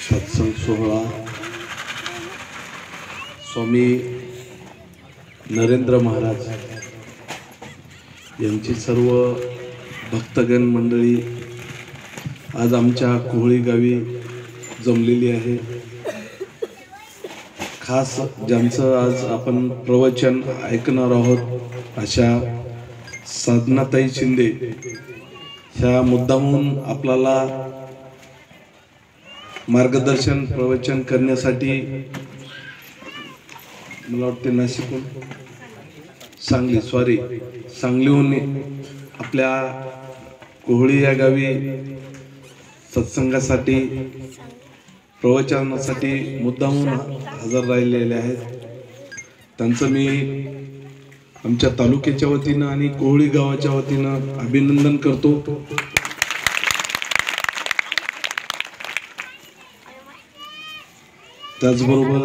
सत्संग सोहळा स्वामी नरेंद्र महाराज यांची सर्व भक्तगण मंडळी आज आमच्या कोहळी गावी जमलेली आहे। खास ज्यांचं आज आपण प्रवचन ऐकणार आहोत अशा साधनाताई शिंदे ह्या मुद्दामून आपल्याला मार्गदर्शन प्रवचन करण्यासाठी मला वाटते नाशिकहून सांगलीहून आपल्या कोहळी या गावी सत्संगासाठी प्रवचनासाठी मुद्दामून हजर राहिलेले आहेत। त्यांचं मी आमच्या तालुक्याच्या वतीनं आणि कोहळी गावाच्या वतीनं अभिनंदन करतो। त्याचबरोबर